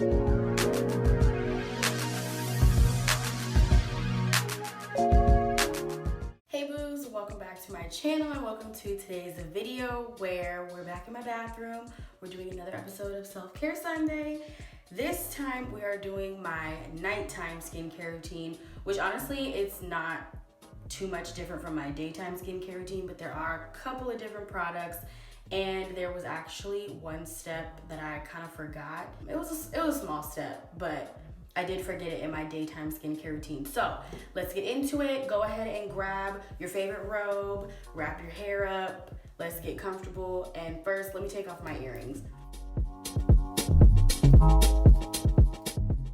Hey boos, welcome back to my channel and welcome to today's video where we're back in my bathroom. We're doing another episode of Self-Care Sunday. This time we are doing my nighttime skincare routine, which honestly it's not too much different from my daytime skincare routine, but there are a couple of different products and there was actually one step that I kind of forgot. It was a small step, but I did forget it in my daytime skincare routine. So let's get into it. Go ahead and grab your favorite robe, wrap your hair up, let's get comfortable. And first, let me take off my earrings.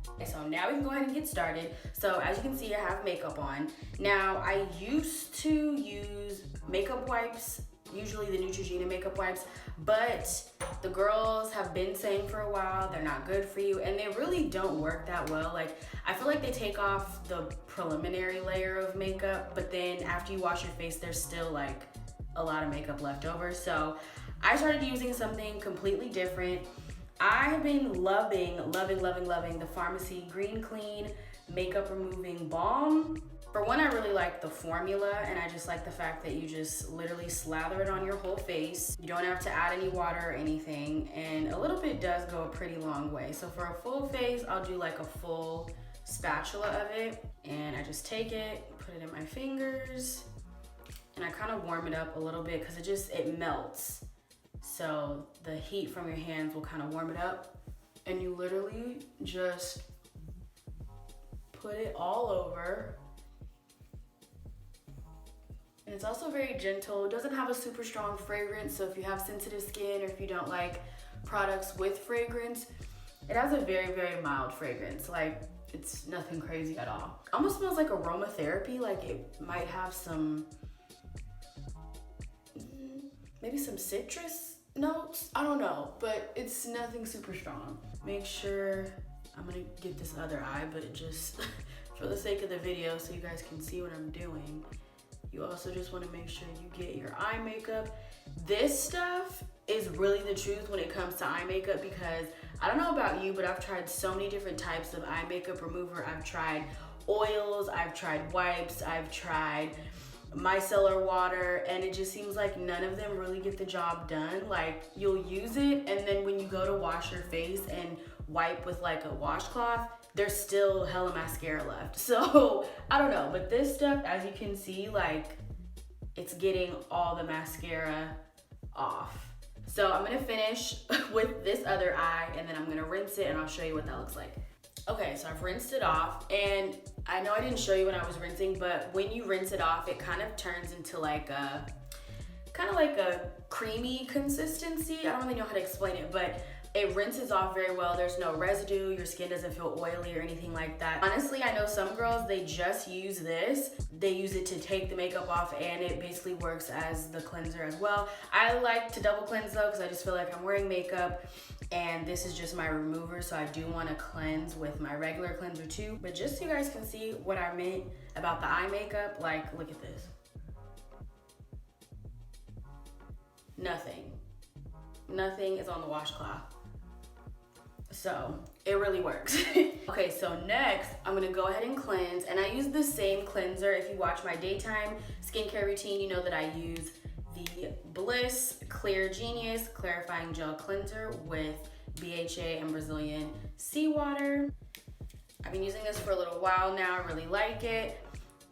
Okay, so now we can go ahead and get started. So as you can see, I have makeup on. Now I used to use makeup wipes, usually the Neutrogena makeup wipes, but the girls have been saying for a while they're not good for you and they really don't work that well. Like, I feel like they take off the preliminary layer of makeup, but then after you wash your face there's still like a lot of makeup left over. So I started using something completely different. I have been loving the Farmacy Green Clean Makeup Removing Balm. For one, I really like the formula, and I just like the fact that you just literally slather it on your whole face. You don't have to add any water or anything, and a little bit does go a pretty long way. So for a full face, I'll do like a full spatula of it, and I just take it, put it in my fingers, and I kind of warm it up a little bit because it melts. So the heat from your hands will kind of warm it up, and you literally just put it all over. And it's also very gentle. It doesn't have a super strong fragrance, so if you have sensitive skin or if you don't like products with fragrance, it has a very mild fragrance. Like, it's nothing crazy at all. Almost smells like aromatherapy, like it might have some, maybe some citrus notes, I don't know, but it's nothing super strong. Make sure, I'm gonna get this other eye, but it just, for the sake of the video so you guys can see what I'm doing, you also just want to make sure you get your eye makeup. This stuff is really the truth when it comes to eye makeup, because I don't know about you, but I've tried so many different types of eye makeup remover. I've tried oils, I've tried wipes, I've tried micellar water, and it just seems like none of them really get the job done. Like, you'll use it, and then when you go to wash your face and wipe with like a washcloth, there's still hella mascara left. So I don't know, but this stuff, as you can see, like, it's getting all the mascara off. So I'm gonna finish with this other eye, and then I'm gonna rinse it and I'll show you what that looks like. Okay, so I've rinsed it off, and I know I didn't show you when I was rinsing, but when you rinse it off, it kind of turns into like a, kind of like a creamy consistency. I don't really know how to explain it, but it rinses off very well. There's no residue. Your skin doesn't feel oily or anything like that. Honestly, I know some girls, they just use this. They use it to take the makeup off, and it basically works as the cleanser as well. I like to double cleanse though, because I just feel like I'm wearing makeup and this is just my remover, so I do want to cleanse with my regular cleanser too. But just so you guys can see what I meant about the eye makeup, like, look at this. Nothing is on the washcloth. So it really works. Okay, so next I'm gonna go ahead and cleanse, and I use the same cleanser. If you watch my daytime skincare routine, you know that I use the Bliss Clear Genius Clarifying Gel Cleanser with BHA and Brazilian seawater. I've been using this for a little while now. I really like it,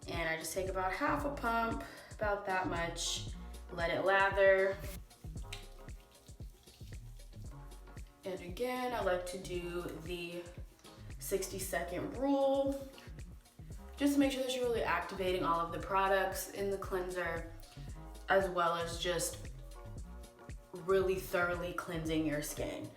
and I just take about half a pump, about that much, let it lather. And again, I like to do the 60-second rule, just to make sure that you're really activating all of the products in the cleanser, as well as just really thoroughly cleansing your skin.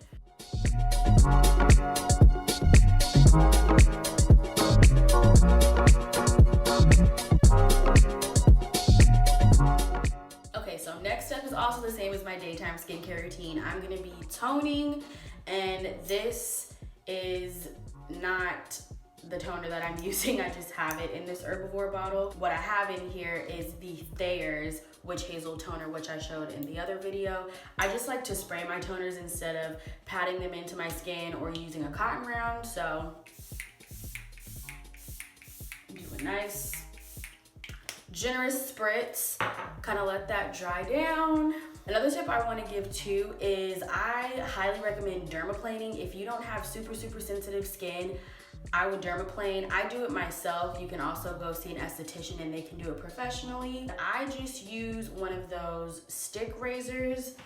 Okay, so next step is also the same as my daytime skincare routine. I'm gonna be toning, and this is not the toner that I'm using. I just have it in this Herbivore bottle. What I have in here is the Thayers Witch Hazel toner, which I showed in the other video. I just like to spray my toners instead of patting them into my skin or using a cotton round. So do a nice generous spritz, kind of let that dry down. Another tip I want to give too is I highly recommend dermaplaning. If you don't have super sensitive skin, I would dermaplane. I do it myself. You can also go see an esthetician and they can do it professionally. I just use one of those stick razors.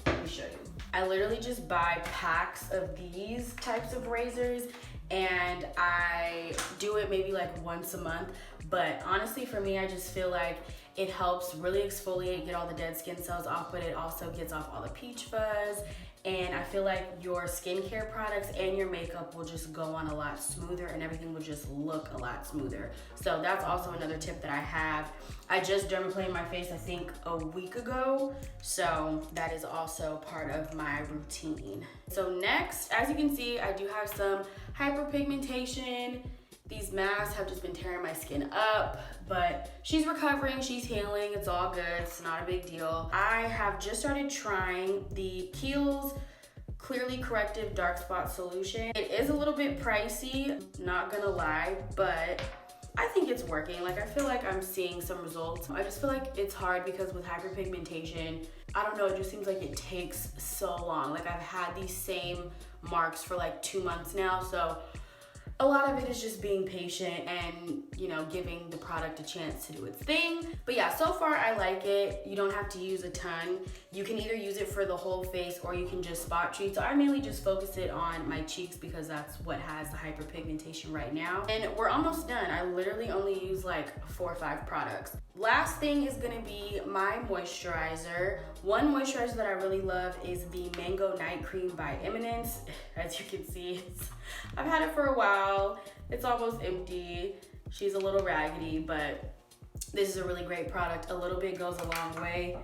Let me show you. I literally just buy packs of these types of razors and I do it maybe like once a month. But honestly, for me, I just feel like it helps really exfoliate, get all the dead skin cells off, but it also gets off all the peach fuzz. And I feel like your skincare products and your makeup will just go on a lot smoother and everything will just look a lot smoother. So that's also another tip that I have. I just dermaplaned my face, I think a week ago. So that is also part of my routine. So next, as you can see, I do have some hyperpigmentation. These masks have just been tearing my skin up, but she's recovering, she's healing, it's all good, it's not a big deal. I have just started trying the Kiehl's Clearly Corrective Dark Spot Solution. It is a little bit pricey, not gonna lie, but I think it's working. Like, I feel like I'm seeing some results. I just feel like it's hard because with hyperpigmentation, I don't know, it just seems like it takes so long. Like, I've had these same marks for like 2 months now, so a lot of it is just being patient and, you know, giving the product a chance to do its thing. But yeah, so far I like it. You don't have to use a ton. You can either use it for the whole face or you can just spot treat. So I mainly just focus it on my cheeks because that's what has the hyperpigmentation right now. And we're almost done. I literally only use like 4 or 5 products. Last thing is gonna be my moisturizer. One moisturizer that I really love is the Mango Night Cream by Eminence. As you can see, I've had it for a while. It's almost empty. She's a little raggedy, but this is a really great product. A little bit goes a long way.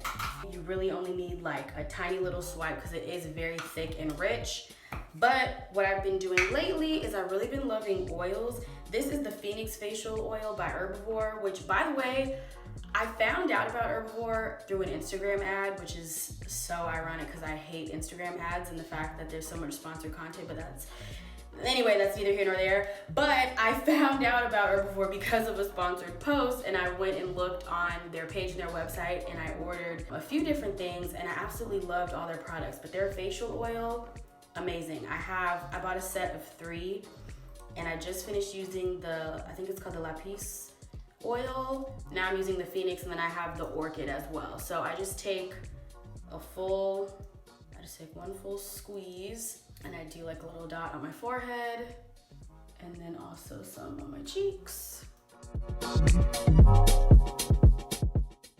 You really only need like a tiny little swipe because it is very thick and rich. But what I've been doing lately is I've really been loving oils. This is the Phoenix Facial Oil by Herbivore, which, by the way, I found out about Herbivore through an Instagram ad, which is so ironic because I hate Instagram ads and the fact that there's so much sponsored content, but anyway, that's neither here nor there. But I found out about Herbivore because of a sponsored post, and I went and looked on their page and their website, and I ordered a few different things, and I absolutely loved all their products. But their facial oil, amazing. I bought a set of 3, and I just finished using I think it's called the Lapis oil. Now I'm using the Phoenix, and then I have the Orchid as well. So I just take one full squeeze, and I do like a little dot on my forehead, and then also some on my cheeks.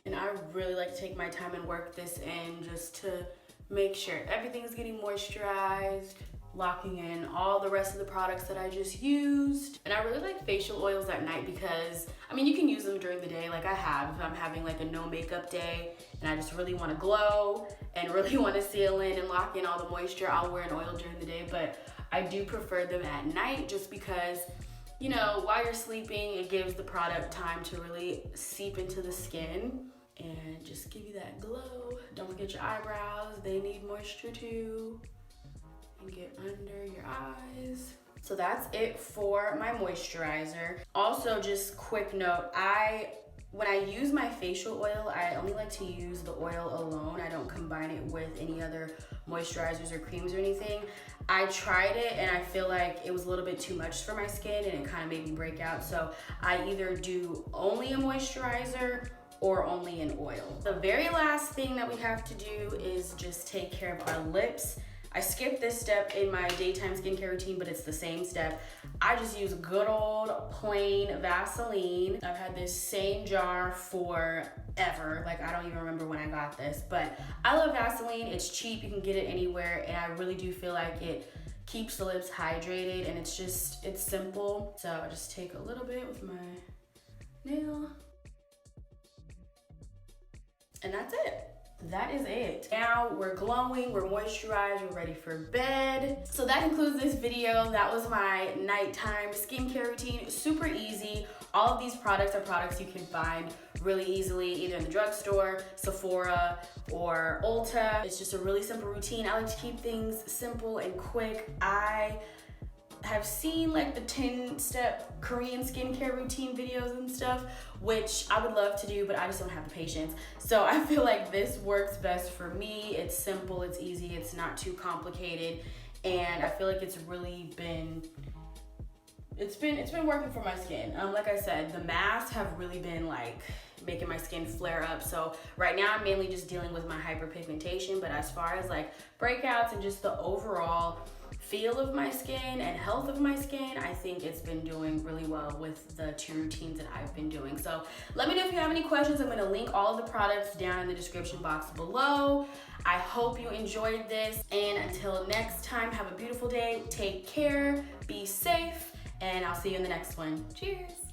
And I really like to take my time and work this in just to make sure everything's getting moisturized, locking in all the rest of the products that I just used. And I really like facial oils at night because, I mean, you can use them during the day like I have. If I'm having like a no makeup day and I just really want to glow and really want to seal in and lock in all the moisture, I'll wear an oil during the day. But I do prefer them at night just because, you know, while you're sleeping, it gives the product time to really seep into the skin and just give you that glow. Don't forget your eyebrows, they need moisture too. Get under your eyes. So that's it for my moisturizer. Also, just quick note, when I use my facial oil, I only like to use the oil alone. I don't combine it with any other moisturizers or creams or anything. I tried it and I feel like it was a little bit too much for my skin and it kind of made me break out. So I either do only a moisturizer or only an oil. The very last thing that we have to do is just take care of our lips. I skipped this step in my daytime skincare routine, but it's the same step. I just use good old plain Vaseline. I've had this same jar forever. Like, I don't even remember when I got this, but I love Vaseline. It's cheap, you can get it anywhere, and I really do feel like it keeps the lips hydrated, and it's simple. So I just take a little bit with my nail, and that's it. that is it. Now we're glowing, we're moisturized, we're ready for bed. So that concludes this video. That was my nighttime skincare routine. Super easy. All of these products are products you can find really easily, either in the drugstore, Sephora, or Ulta. It's just a really simple routine. I like to keep things simple and quick. I have seen like the 10-step Korean skincare routine videos and stuff, which I would love to do, but I just don't have the patience. So I feel like this works best for me. It's simple, it's easy, it's not too complicated, and I feel like it's really been working for my skin. Like I said, the masks have really been like making my skin flare up. So right now I'm mainly just dealing with my hyperpigmentation, but as far as like breakouts and just the overall feel of my skin and health of my skin, I think it's been doing really well with the 2 routines that I've been doing. So let me know if you have any questions. I'm gonna link all of the products down in the description box below. I hope you enjoyed this, and until next time, have a beautiful day, take care, be safe, and I'll see you in the next one. Cheers.